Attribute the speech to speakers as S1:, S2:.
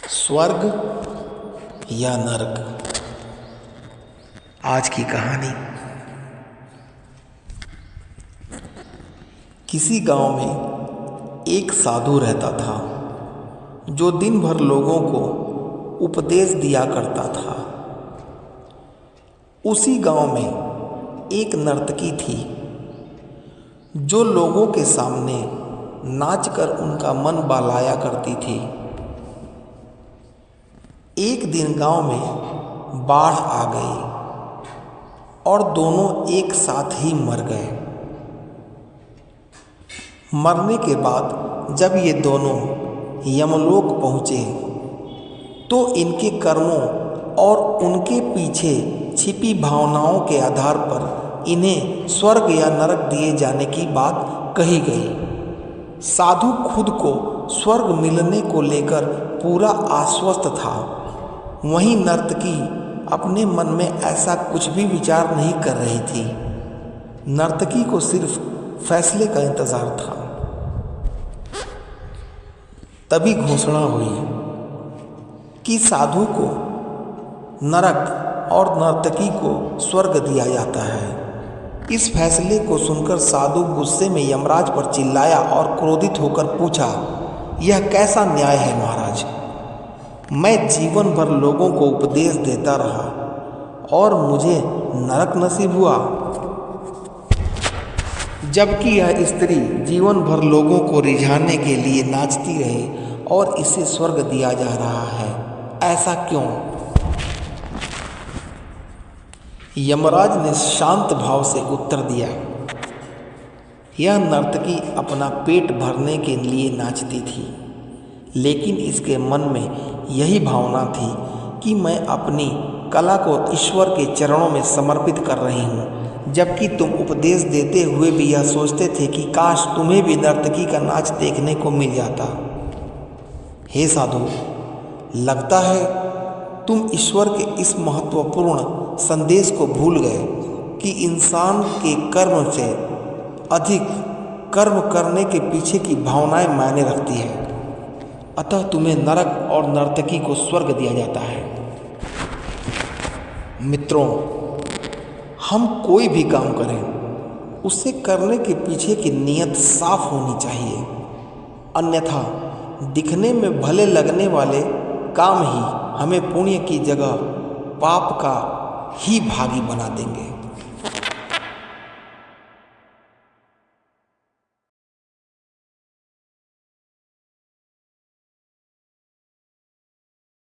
S1: स्वर्ग या नरक। आज की कहानी। किसी गांव में एक साधु रहता था जो दिन भर लोगों को उपदेश दिया करता था। उसी गांव में एक नर्तकी थी जो लोगों के सामने नाचकर उनका मन बहलाया करती थी। एक दिन गांव में बाढ़ आ गई और दोनों एक साथ ही मर गए। मरने के बाद जब ये दोनों यमलोक पहुँचे तो इनके कर्मों और उनके पीछे छिपी भावनाओं के आधार पर इन्हें स्वर्ग या नरक दिए जाने की बात कही गई। साधु खुद को स्वर्ग मिलने को लेकर पूरा आश्वस्त था, वहीं नर्तकी अपने मन में ऐसा कुछ भी विचार नहीं कर रही थी। नर्तकी को सिर्फ फैसले का इंतजार था। तभी घोषणा हुई कि साधु को नरक और नर्तकी को स्वर्ग दिया जाता है। इस फैसले को सुनकर साधु गुस्से में यमराज पर चिल्लाया और क्रोधित होकर पूछा, यह कैसा न्याय है महाराज? मैं जीवन भर लोगों को उपदेश देता रहा और मुझे नरक नसीब हुआ, जबकि यह स्त्री जीवन भर लोगों को रिझाने के लिए नाचती रही और इसे स्वर्ग दिया जा रहा है। ऐसा क्यों? यमराज ने शांत भाव से उत्तर दिया, यह नर्तकी अपना पेट भरने के लिए नाचती थी, लेकिन इसके मन में यही भावना थी कि मैं अपनी कला को ईश्वर के चरणों में समर्पित कर रही हूँ। जबकि तुम उपदेश देते हुए भी यह सोचते थे कि काश तुम्हें भी नर्तकी का नाच देखने को मिल जाता। हे साधु, लगता है तुम ईश्वर के इस महत्वपूर्ण संदेश को भूल गए कि इंसान के कर्म से अधिक कर्म करने के पीछे की भावनाएं मायने रखती है। अतः तुम्हें नरक और नर्तकी को स्वर्ग दिया जाता है। मित्रों, हम कोई भी काम करें उसे करने के पीछे की नीयत साफ होनी चाहिए, अन्यथा दिखने में भले लगने वाले काम ही हमें पुण्य की जगह पाप का ही भागी बना देंगे।